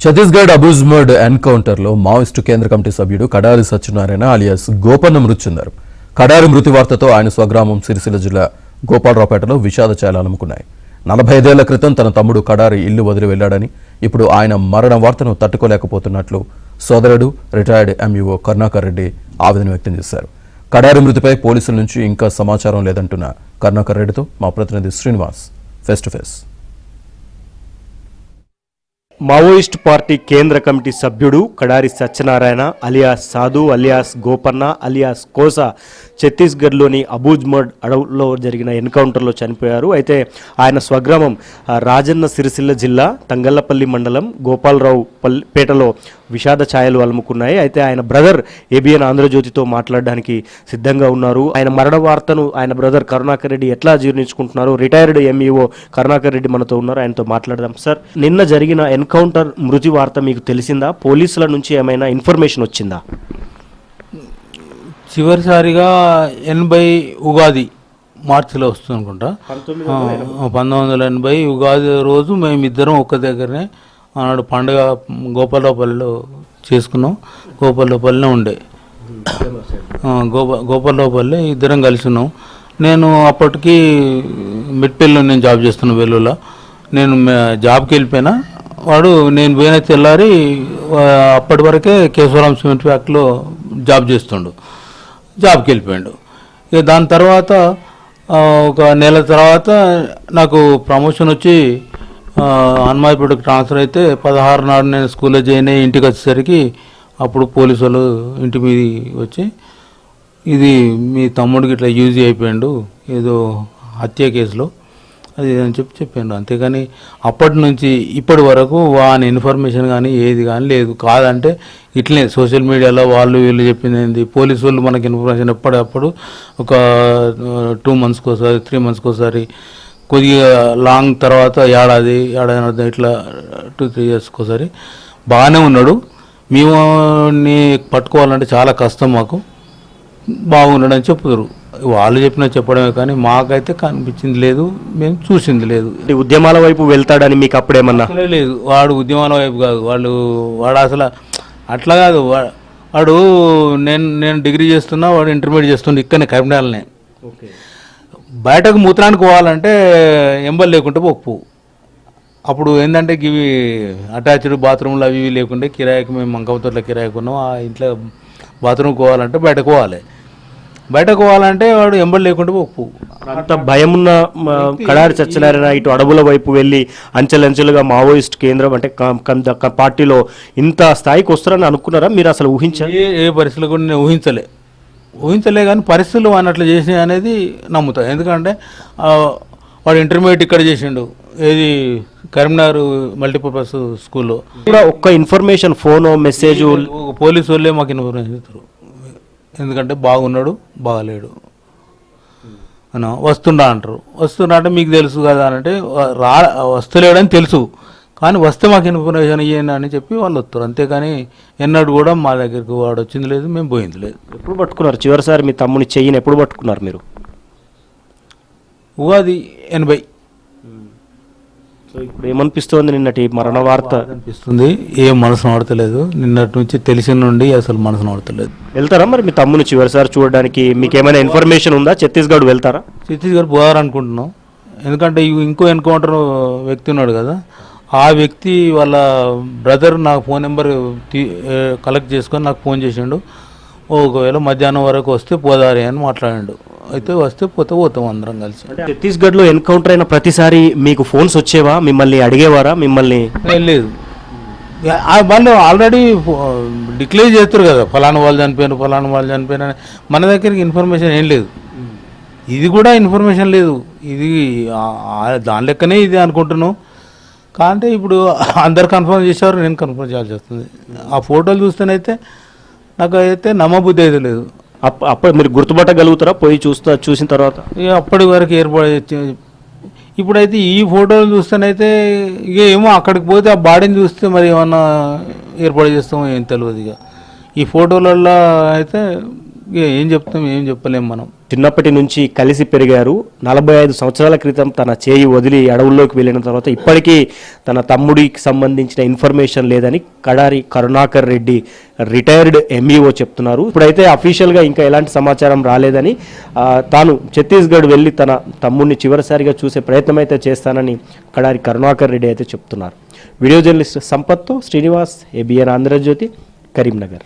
ఛత్తీస్గఢ్ అబూజ్మడ్ ఎన్కౌంటర్లో మావోయిస్టు కేంద్ర కమిటీ సభ్యుడు కడారి సత్యనారాయణ అలియాస్ గోపన్న మృతి చెందారు. కడారి మృతి వార్తతో ఆయన స్వగ్రామం సిరిసిల్ల జిల్లా గోపాలరావుపేటలో విషాద ఛాయలు అలుముకున్నాయి. 45 ఏళ్ల క్రితం తన తమ్ముడు కడారి ఇల్లు వదిలి వెళ్లాడని, ఇప్పుడు ఆయన మరణ వార్తను తట్టుకోలేకపోతున్నట్లు సోదరుడు రిటైర్డ్ ఎంఈఓ కరుణాకర్ రెడ్డి ఆవేదన వ్యక్తం చేశారు. కడారి మృతిపై పోలీసుల నుంచి ఇంకా సమాచారం లేదంటున్న కరుణాకర్ రెడ్డితో మా ప్రతినిధి Srinivas face to face. Maoist party కేంద్ర కమిటీ సభ్యుడు కడారి సత్యనారాయణ అలియాస్ సాధు అలియాస్ గోపన్న అలియాస్ కోసా ఛత్తీస్గఢ్లోని అబూజ్మడ్ అడవుల్లో జరిగిన ఎన్కౌంటర్లో చనిపోయారు. అయితే ఆయన స్వగ్రామం రాజన్న సిరిసిల్ల జిల్లా తంగళ్లపల్లి మండలం గోపాలరావు పేటలో విషాద ఛాయలు అలుముకున్నాయి. అయితే ఆయన బ్రదర్ ఏబిఎన్ ఆంధ్రజ్యోతితో మాట్లాడడానికి సిద్ధంగా ఉన్నారు. ఆయన మరణ వార్తను ఆయన బ్రదర్ కరుణాకర్ రెడ్డి ఎట్లా జీర్ణించుకుంటున్నారు? రిటైర్డ్ ఎంఈఓ కరుణాకర్ రెడ్డి మనతో ఉన్నారు, ఆయనతో మాట్లాడదాం. సార్, నిన్న జరిగిన ఎన్కౌంటర్ మృతి వార్త మీకు తెలిసిందా? పోలీసుల నుంచి ఏమైనా ఇన్ఫర్మేషన్ వచ్చిందా? చివరిసారిగా 80 ఉగాది మార్చిలో వస్తుంది అనుకుంటా. 1980 ఉగాది రోజు మేమిద్దరం ఒక్క దగ్గరనే ఆనాడు పండుగ గోపాలరావుపల్లిలో చేసుకున్నాం. గోపాలరావుపల్లిలో ఉండే గోపాలరావుపల్లి ఇద్దరం కలిసి ఉన్నాం. నేను అప్పటికి మిట్పల్లిలో నేను జాబ్ చేస్తున్నాను వెల్లుల్లా. నేను జాబ్కి వెళ్ళిపోయినా, వాడు నేను పోయిన తెల్లారి అప్పటి వరకే కేశవరాం సిమెంట్ ఫ్యాక్టరీలో జాబ్ చేస్తుండు, జాబ్కి వెళ్ళిపోయాడు. ఇక దాని తర్వాత ఒక నెల తర్వాత నాకు ప్రమోషన్ వచ్చి హనుమాన్పేటకు ట్రాన్స్ఫర్ అయితే 16 నాడు నేను స్కూల్లో జాయిన్ అయ్యి ఇంటికి వచ్చేసరికి అప్పుడు పోలీసు వాళ్ళు ఇంటి మీద వచ్చి, ఇది మీ తమ్ముడికి ఇట్లా యూజ్ అయిపోయాడు ఏదో హత్య కేసులో అది అని చెప్పాడు. అంతేగాని అప్పటి నుంచి ఇప్పటి వరకు వాని ఇన్ఫర్మేషన్ కానీ ఏది కానీ లేదు. కాదంటే ఇట్లనే సోషల్ మీడియాలో వాళ్ళు వీళ్ళు చెప్పింది ఏంది, పోలీసు వాళ్ళు మనకి ఇన్ఫర్మేషన్ ఎప్పటికప్పుడు ఒక 2 మంత్స్కి ఒకసారి 3 మంత్స్కి ఒకసారి, కొద్దిగా లాంగ్ తర్వాత ఏడాది ఇట్లా 2-3 ఇయర్స్కి ఒకసారి బాగానే ఉన్నాడు. మేము పట్టుకోవాలంటే చాలా కష్టం, మాకు బాగున్నాడు అని చెప్తారు. వాళ్ళు చెప్పడమే కానీ మాకైతే కనిపించింది లేదు, మేము చూసింది లేదు. ఉద్యమాల వైపు వెళ్తాడని మీకు అప్పుడేమన్నా లేదు? వాడు ఉద్యమాల వైపు కాదు, వాడు అసలు అట్లా కాదు. వాడు నేను డిగ్రీ చేస్తున్నా, వాడు ఇంటర్మీడియట్ చేస్తున్నా ఇక్కడనే కరీంనగర్లోనే. బయటకు మూత్రానికి పోవాలంటే ఎంబల్ లేకుంటే పోకపోవు. అప్పుడు ఏంటంటే ఇవి అటాచ్డ్ బాత్రూమ్లు అవి లేకుంటే కిరాయికి మేము మంకవతోట్ల కిరాయికి ఉన్నాం. ఆ ఇంట్లో బాత్రూమ్కి పోవాలంటే బయటకు పోవాలి. బయటకు పోవాలంటే వాడు ఎంబడి లేకుండా పోకపోవు. అంత భయమున్న కడారి సత్యనారాయణ ఇటు అడవుల వైపు వెళ్ళి అంచెలంచెలుగా మావోయిస్ట్ కేంద్రం అంటే పార్టీలో ఇంత స్థాయికి వస్తారని అనుకున్నారా మీరు? అసలు ఊహించారు? ఏ పరిస్థితులు కూడా నేను ఊహించలే కానీ పరిస్థితులు అన్నట్లు చేసినాయి అనేది నమ్ముతా. ఎందుకంటే వాడు ఇంటర్మీడియట్ ఇక్కడ చేసిండు, ఏది కరీంనగర్ మల్టీపర్పస్ స్కూల్లో. కూడా ఒక్క ఇన్ఫర్మేషన్ ఫోన్ మెసేజ్ పోలీసు వాళ్ళే మాకు ఇన్ఫర్మేషన్ ఇస్తారు. ఎందుకంటే బాగున్నాడు బాగలేడు అన్న వస్తుండా అంటారు. వస్తుండా అంటే మీకు తెలుసు కదా అని అంటే వస్తలేడని తెలుసు, కానీ వస్తే మాకు ఇన్ఫర్మేషన్ ఇవ్వండి అని చెప్పి వాళ్ళు వస్తారు. అంతేకాని ఎన్నడూ కూడా మా దగ్గరికి వాడు వచ్చింది లేదు, మేము పోయింది లేదు. ఎప్పుడు పట్టుకున్నారు చివరిసారి మీ తమ్ముని చెయ్యిని? ఎప్పుడు పట్టుకున్నారు మీరు? ఉగాది 80. సో ఇప్పుడు ఏమనిపిస్తుంది? నిన్నటి మరణ వార్త అనిపిస్తుంది, ఏం మనసు నడతలేదు. నిన్నటి నుంచి తెలిసిన నుండి అసలు మనసు నడతలేదు. వెళ్తారా మరి మీ తమ్ముని చివరిసారి చూడడానికి? మీకు ఏమైనా ఇన్ఫర్మేషన్ ఉందా? ఛత్తీస్గఢ్ వెళ్తారా? ఛత్తీస్గఢ్ పోవాలనుకుంటున్నాం. ఎందుకంటే ఇంకో ఎన్కౌంటర్ వ్యక్తి ఉన్నాడు కదా, ఆ వ్యక్తి వాళ్ళ బ్రదర్ నాకు ఫోన్ నెంబర్ కలెక్ట్ చేసుకొని నాకు ఫోన్ చేసిండు. ఒకవేళ మధ్యాహ్నం వరకు వస్తే పోదారి అని మాట్లాడాడు. అయితే వస్తే పోతాం అందరం కలిసి. ఛత్తీస్గఢ్లో ఎన్కౌంటర్ అయిన ప్రతిసారి మీకు ఫోన్స్ వచ్చేవా? మిమ్మల్ని అడిగేవారా? మిమ్మల్ని లేదు, వాళ్ళు ఆల్రెడీ డిక్లేర్ చేస్తారు కదా, ఫలానా వాళ్ళు చనిపోయిన. మన దగ్గరికి ఇన్ఫర్మేషన్ ఏం లేదు, ఇది కూడా ఇన్ఫర్మేషన్ లేదు. ఇది దాని లెక్కనే ఇది అనుకుంటున్నాం. కానీ ఇప్పుడు అందరు కన్ఫర్మ్ చేసేవారు, నేను కన్ఫర్మ్ చేయాల్సి వస్తుంది. ఆ ఫోటోలు చూస్తేనైతే నాకు అయితే నమ్మబుద్ధి అయితే లేదు. అప్పుడు మీరు గుర్తుపట్టగలుగుతారా పోయి చూసిన తర్వాత? అప్పటి వరకు ఇప్పుడైతే ఈ ఫోటోలు చూస్తేనైతే ఇక ఏమో అక్కడికి పోతే ఆ బాడీని చూస్తే మరి ఏమన్నా ఏర్పాటు చేస్తామో ఏం తెలియదు. ఇక ఈ ఫోటోలలో అయితే ఏం చెప్తాం, ఏం చెప్పలేము మనం. చిన్నప్పటి నుంచి కలిసి పెరిగారు. 45 సంవత్సరాల క్రితం తన చేయి వదిలి అడవుల్లోకి వెళ్ళిన తర్వాత ఇప్పటికీ తన తమ్ముడికి సంబంధించిన ఇన్ఫర్మేషన్ లేదని కడారి కరుణాకర్ రెడ్డి రిటైర్డ్ ఎంఈఓ చెప్తున్నారు. ఇప్పుడైతే అఫీషియల్గా ఇంకా ఎలాంటి సమాచారం రాలేదని, తాను ఛత్తీస్గఢ్ వెళ్ళి తన తమ్ముడిని చివరిసారిగా చూసే ప్రయత్నం అయితే చేస్తానని కడారి కరుణాకర్ రెడ్డి అయితే చెప్తున్నారు. వీడియో జర్నలిస్ట్ సంపత్తో శ్రీనివాస్, ఏబిఎన్ ఆంధ్రజ్యోతి, కరీంనగర్.